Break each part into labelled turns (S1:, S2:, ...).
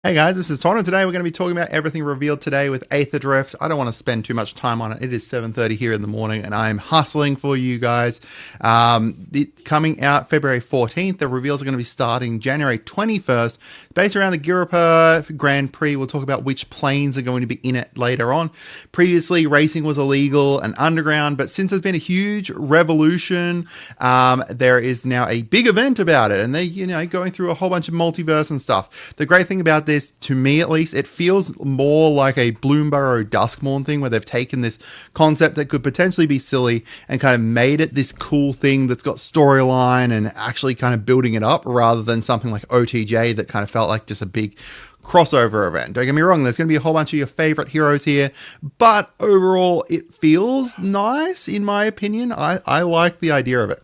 S1: Hey guys, this is Tauna. Today we're going to be talking about everything revealed today with Aetherdrift. I don't want to spend too much time on it. It is 7:30 here in the morning and I'm hustling for you guys. Coming out February 14th, the reveals are going to be starting January 21st. Based around the Girapa Grand Prix, we'll talk about which planes are going to be in it later on. Previously, racing was illegal and underground, but since there's been a huge revolution, there is now a big event about it. And they're going through a whole bunch of multiverse and stuff. The great thing about this, to me at least, it feels more like a Bloomborough Duskmourn thing where they've taken this concept that could potentially be silly and kind of made it this cool thing that's got storyline and actually kind of building it up rather than something like OTJ that kind of felt like just a big crossover event. Don't get me wrong, there's going to be a whole bunch of your favorite heroes here, but overall it feels nice in my opinion. I like the idea of it.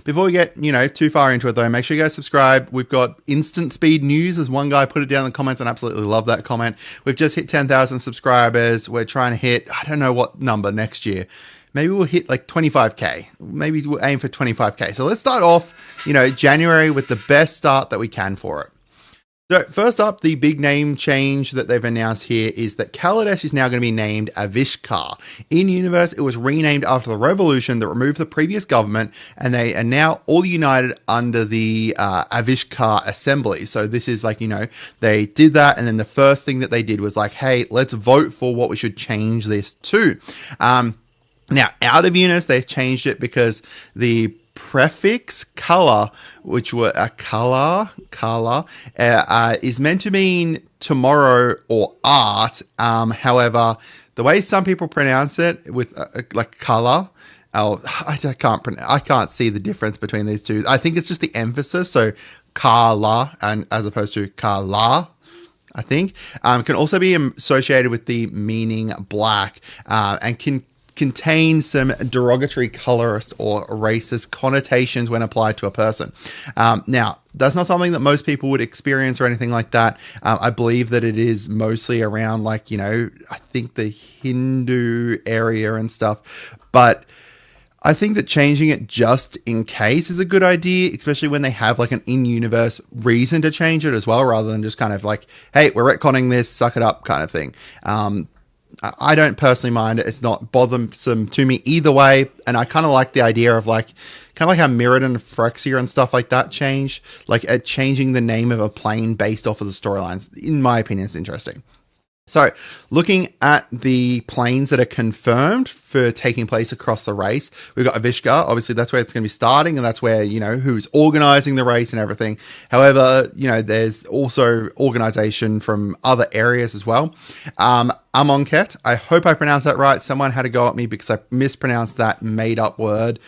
S1: Before we get, too far into it though, make sure you guys subscribe. We've got instant speed news, as one guy put it down in the comments, and I absolutely love that comment. We've just hit 10,000 subscribers. We're trying to hit, I don't know what number next year. Maybe we'll hit like 25k. Maybe we'll aim for 25k. So let's start off, January with the best start that we can for it. So first up, the big name change that they've announced here is that Kaladesh is now going to be named Avishkar. In universe, it was renamed after the revolution that removed the previous government, and they are now all united under the Avishkar Assembly. So this is like, they did that, and then the first thing that they did was like, hey, let's vote for what we should change this to. Now, out of units, they've changed it because the prefix color, which were a color, is meant to mean tomorrow or art. However, the way some people pronounce it with like color, I can't see the difference between these two. I think it's just the emphasis. So kala and as opposed to kala. I think can also be associated with the meaning black and can contain some derogatory colorist or racist connotations when applied to a person. Now, that's not something that most people would experience or anything like that. I believe that it is mostly around I think the Hindu area and stuff. But I think that changing it just in case is a good idea, especially when they have like an in-universe reason to change it as well, rather than just kind of like, hey, we're retconning this, suck it up kind of thing. I don't personally mind it. It's not bothersome to me either way. And I kind of like the idea of kind of like how Mirrodin and Phyrexia and stuff like that changed. Changing the name of a plane based off of the storylines. In my opinion, it's interesting. So, looking at the planes that are confirmed for taking place across the race, we've got Avishkar. Obviously, that's where it's going to be starting, and that's where, who's organizing the race and everything. However, there's also organization from other areas as well. Amonkhet, I hope I pronounced that right. Someone had to go at me because I mispronounced that made-up word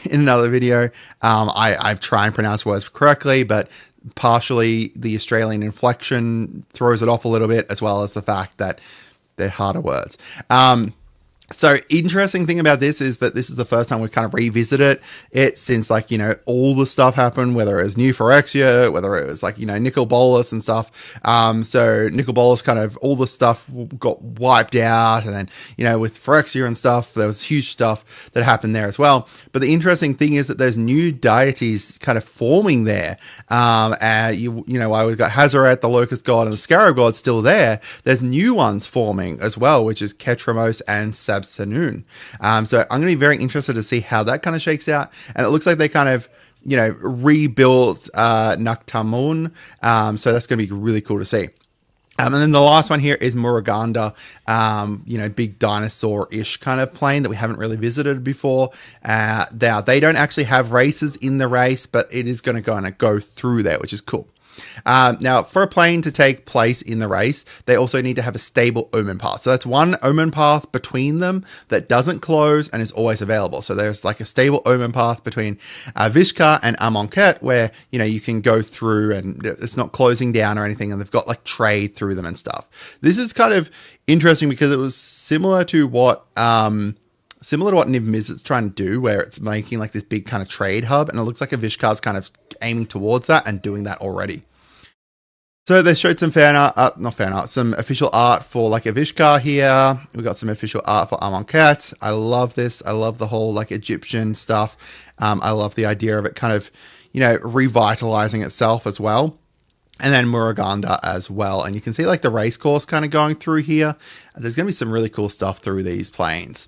S1: in another video. I try and pronounce words correctly, but partially the Australian inflection throws it off a little bit, as well as the fact that they're harder words. So interesting thing about this is that this is the first time we've kind of revisited it since all the stuff happened, whether it was New Phyrexia, whether it was Nicol Bolas and stuff. So Nicol Bolas kind of all the stuff got wiped out, and then, with Phyrexia and stuff, there was huge stuff that happened there as well. But the interesting thing is that there's new deities kind of forming there. While we've got Hazaret, the Locust God, and the Scarab God still there, there's new ones forming as well, which is Ketramos and Sanoon. So I'm going to be very interested to see how that kind of shakes out. And it looks like they kind of, rebuilt Naktamun. So that's going to be really cool to see. And then the last one here is Muruganda, big dinosaur-ish kind of plane that we haven't really visited before. Now, they don't actually have races in the race, but it is going to go through there, which is cool. Now, for a plane to take place in the race, they also need to have a stable omen path. So that's one omen path between them that doesn't close and is always available. So there's like a stable omen path between Vishka and Amonkhet where, you can go through and it's not closing down or anything, and they've got trade through them and stuff. This is kind of interesting because it was similar to what Niv Miz is trying to do, where it's making this big kind of trade hub, and it looks like Avishkar's kind of aiming towards that and doing that already. So they showed some some official art for Avishkar here. We've got some official art for Amonkhet. I love this. I love the whole Egyptian stuff. I love the idea of it kind of, revitalizing itself as well. and then Muruganda as well. And you can see like the race course kind of going through here. There's going to be some really cool stuff through these planes.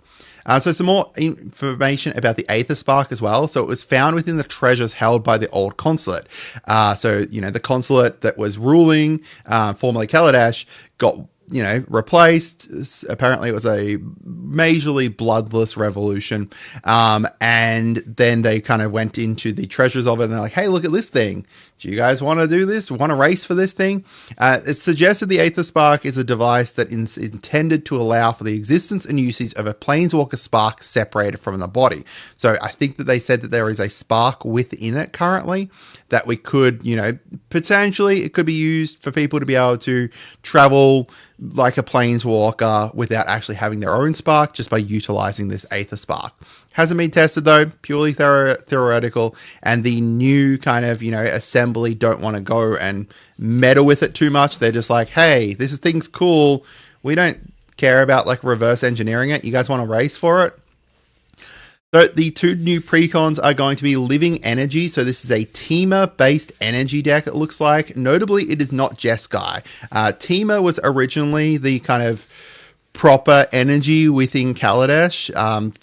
S1: So some more information about the Aether Spark as well. So it was found within the treasures held by the old consulate. So, you know, the consulate that was ruling, formerly Kaladesh, got, you know, replaced. Apparently it was a majorly bloodless revolution. And then they kind of went into the treasures of it and they're like, hey, look at this thing. Do you guys want to do this? Want to race for this thing? It suggested the Aether Spark is a device that is intended to allow for the existence and usage of a Planeswalker spark separated from the body. So I think that they said that there is a spark within it currently that we could, you know, potentially it could be used for people to be able to travel like a Planeswalker without actually having their own spark, just by utilizing this Aether Spark. Hasn't been tested though, purely theoretical, and the new kind of, you know, assembly don't want to go and meddle with it too much. They're just like, hey, this thing's cool. We don't care about like reverse engineering it. You guys want to race for it? So the two new Precons are going to be Living Energy. So this is a Teamer-based energy deck, it looks like. Notably, it is not Jeskai. Teamer was originally the kind of proper energy within Kaladesh.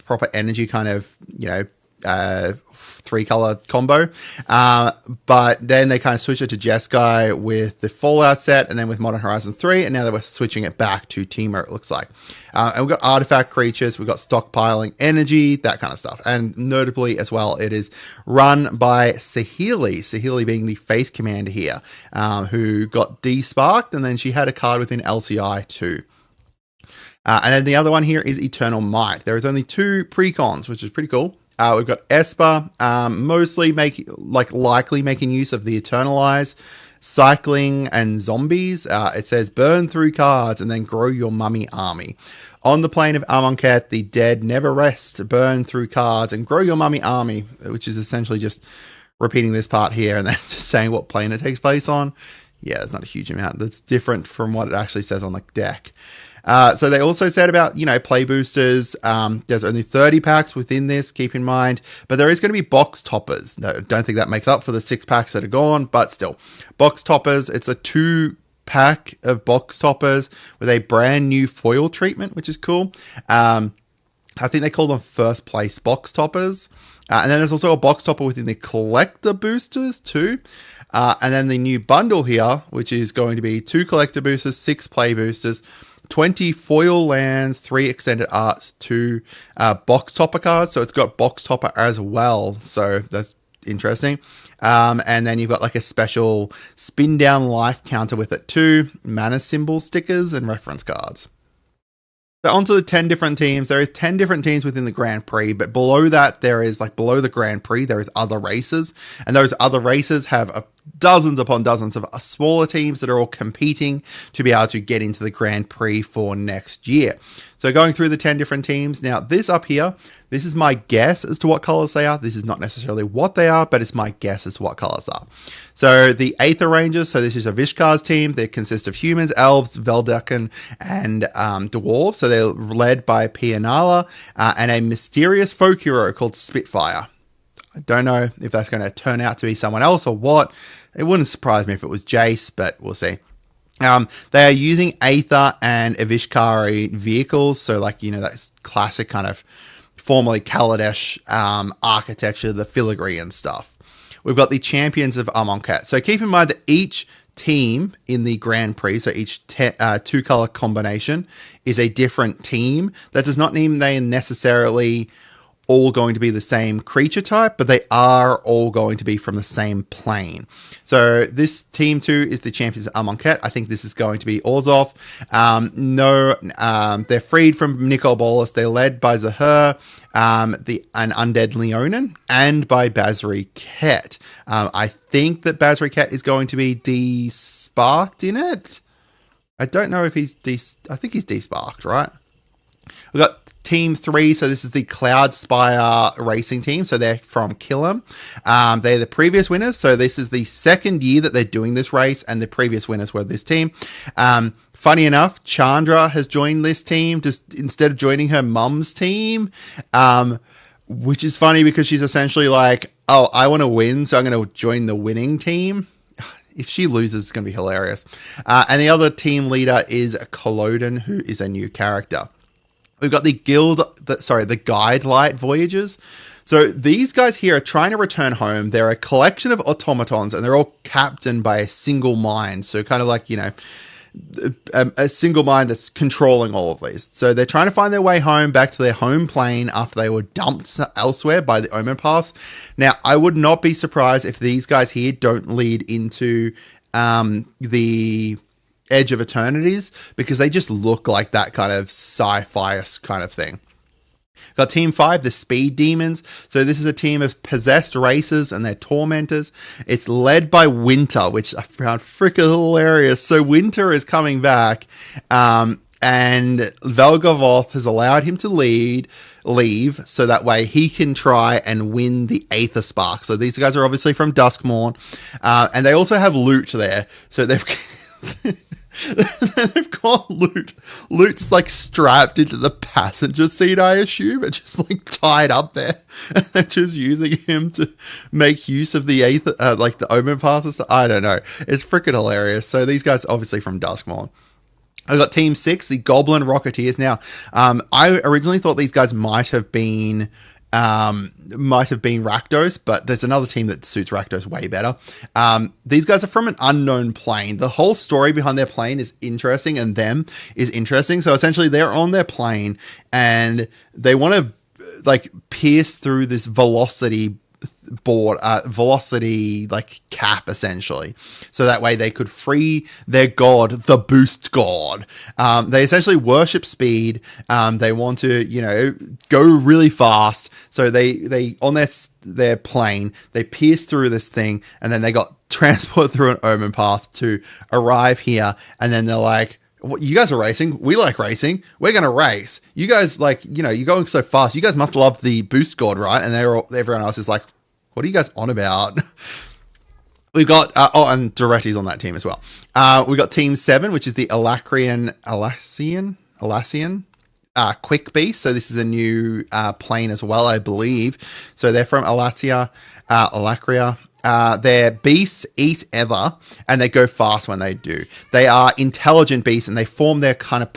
S1: Proper energy kind of, you know, 3-color combo. But then they kind of switched it to Jeskai with the Fallout set and then with Modern Horizons 3. And now they were switching it back to Teamer, it looks like. And we've got artifact creatures, we've got stockpiling energy, that kind of stuff. And notably as well, it is run by Saheeli. Saheeli being the face commander here, who got desparked, and then she had a card within LCI too. And then the other one here is Eternal Might. There is only 2 Precons, which is pretty cool. We've got Esper, mostly likely making use of the Eternalize, Cycling, and Zombies. It says burn through cards and then grow your mummy army. On the plane of Amonkhet, the dead never rest, burn through cards and grow your mummy army, which is essentially just repeating this part here and then just saying what plane it takes place on. Yeah, there's not a huge amount. That's different from what it actually says on the deck. So they also said about, you know, play boosters. There's only 30 packs within this, keep in mind. But there is going to be box toppers. No, don't think that makes up for the 6 packs that are gone, but still. Box toppers, it's a 2-pack of box toppers with a brand new foil treatment, which is cool. I think they call them first place box toppers. And then there's also a box topper within the collector boosters too. And then the new bundle here, which is going to be 2 collector boosters, 6 play boosters, 20 foil lands, 3 extended arts, 2 box topper cards. So it's got box topper as well. So that's interesting. And then you've got like a special spin down life counter with it too. Mana symbol stickers and reference cards. So onto the 10 different teams. There is 10 different teams within the Grand Prix, but below that, there is like below the Grand Prix, there is other races. And those other races have dozens upon dozens of smaller teams that are all competing to be able to get into the Grand Prix for next year. So going through the 10 different teams. Now this up here, this is my guess as to what colors they are. This is not necessarily what they are, but it's my guess as to what colors are. So the Aether Rangers, so this is a Vishkar's team. They consist of humans, elves, Veldakin, and dwarves. So they're led by Pianala and a mysterious folk hero called Spitfire. I don't know if that's going to turn out to be someone else or what. It wouldn't surprise me if it was Jace, but we'll see. They are using Aether and Avishkari vehicles. So like, you know, that classic kind of formerly Kaladesh architecture, the filigree and stuff. We've got the champions of Amonkhet. So keep in mind that each team in the Grand Prix, so each 2-color combination is a different team. That does not mean they necessarily all going to be the same creature type, but they are all going to be from the same plane. So this team 2 is the champions of Amonkhet. I think this is going to be Orzhov. They're freed from Nicol Bolas. They're led by Zahir, an undead Leonin, and by Basri Ket. I think that Basri Ket is going to be desparked in it. I don't know if he's I think he's desparked, right? We've got Team 3, so this is the Cloudspire racing team, so they're from Killam. They're the previous winners, so this is the second year that they're doing this race, and the previous winners were this team. Funny enough, Chandra has joined this team, just instead of joining her mum's team, which is funny because she's essentially like, oh, I want to win, so I'm going to join the winning team. if she loses, it's going to be hilarious. And the other team leader is Culloden, who is a new character. We've got the Guide Light Voyagers. So these guys here are trying to return home. They're a collection of automatons, and they're all captained by a single mind. So kind of like, a single mind that's controlling all of these. So they're trying to find their way home back to their home plane after they were dumped elsewhere by the Omen Paths. Now, I would not be surprised if these guys here don't lead into the Edge of Eternities, because they just look like that kind of sci-fi kind of thing. Got Team 5, the Speed Demons. So this is a team of possessed racers and their tormentors. It's led by Winter, which I found freaking hilarious. So Winter is coming back, and Velgavoth has allowed him to leave, so that way he can try and win the Aether Spark. So these guys are obviously from Duskmourn, and they also have loot there. So they've... They've got Lute's like strapped into the passenger seat, I assume, and just like tied up there, and they're just using him to make use of the Aether, like the Omen Path and stuff. I don't know, it's freaking hilarious. So these guys are obviously from Duskmourn. I got Team 6, the Goblin Rocketeers. Now, I originally thought these guys might have been Rakdos, but there's another team that suits Rakdos way better. These guys are from an unknown plane. The whole story behind their plane is interesting, and them is interesting. So essentially they're on their plane and they want to like pierce through this velocity like cap, essentially, so that way they could free their god, the Boost God. They essentially worship speed. They want to go really fast, so they on their plane, they pierce through this thing, and then they got transport through an Omen Path to arrive here. And then they're like, you guys are racing, we like racing, we're gonna race. You guys, like, you're going so fast, you guys must love the Boost God, right? And everyone else is like, what are you guys on about? We've got, and Duretti's on that team as well. We've got Team 7, which is the Alassian Quick Beast. So this is a new plane as well, I believe. So they're from Alacria. Their beasts eat ether, and they go fast when they do. They are intelligent beasts, and they form their kind of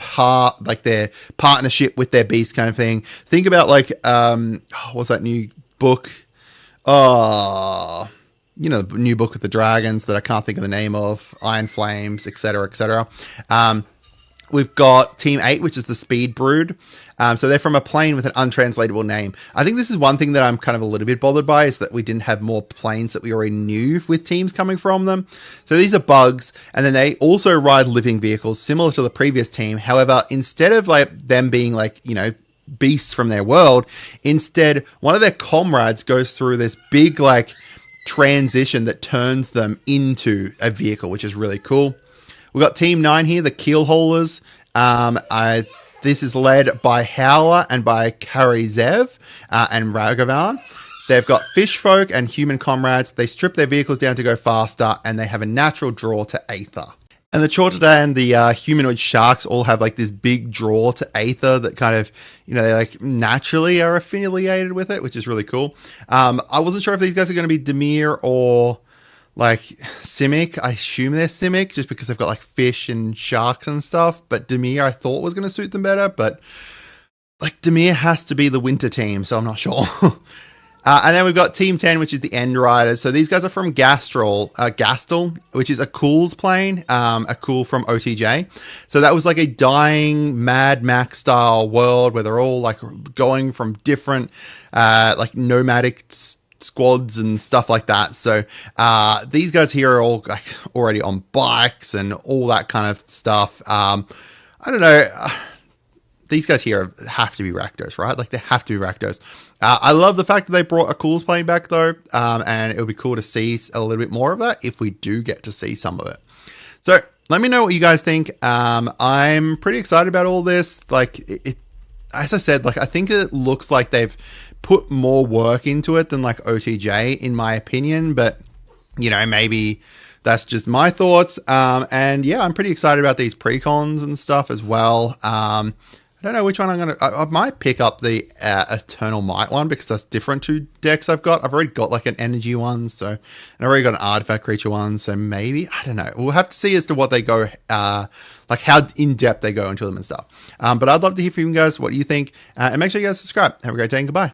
S1: their partnership with their beast kind of thing. Think about like, what's that new book? The new book with the dragons that I can't think of the name of, Iron Flames, etc., etc. We've got Team 8, which is the Speed Brood. So they're from a plane with an untranslatable name. I think this is one thing that I'm kind of a little bit bothered by, is that we didn't have more planes that we already knew with teams coming from them. So these are bugs, and then they also ride living vehicles similar to the previous team. However, instead of like them being like, beasts from their world, instead one of their comrades goes through this big like transition that turns them into a vehicle, which is really cool. We've got Team 9 here, the Keelhaulers. This is led by Howler and by Karizev and Ragavan. They've got fish folk and human comrades. They strip their vehicles down to go faster, and they have a natural draw to Aether. And the Chortaday and the humanoid sharks all have like this big draw to Aether that kind of, they like naturally are affiliated with it, which is really cool. I wasn't sure if these guys are going to be Dimir or like Simic. I assume they're Simic just because they've got like fish and sharks and stuff. But Dimir I thought was going to suit them better. But like Dimir has to be the winter team, so I'm not sure. And then we've got Team 10, which is the End Riders. So these guys are from Gastel, which is a Cool's plane, a Cool from OTJ. So that was like a dying Mad Max style world where they're all like going from different like nomadic squads and stuff like that. So these guys here are all like already on bikes and all that kind of stuff. I don't know. These guys here have to be Rakdos, right? Like they have to be Rakdos. I love the fact that they brought a Cool's plane back though, and it would be cool to see a little bit more of that if we do get to see some of it. So let me know what you guys think. I'm pretty excited about all this. Like as I said, like I think it looks like they've put more work into it than like OTJ, in my opinion. But maybe that's just my thoughts. And yeah, I'm pretty excited about these precons and stuff as well. I don't know which one I'm going to... I might pick up the Eternal Might one because that's different to decks I've got. I've already got like an energy one, so... And I've already got an artifact creature one, so maybe... I don't know. We'll have to see as to what they go... like how in-depth they go into them and stuff. But I'd love to hear from you guys what you think. And make sure you guys subscribe. Have a great day and goodbye.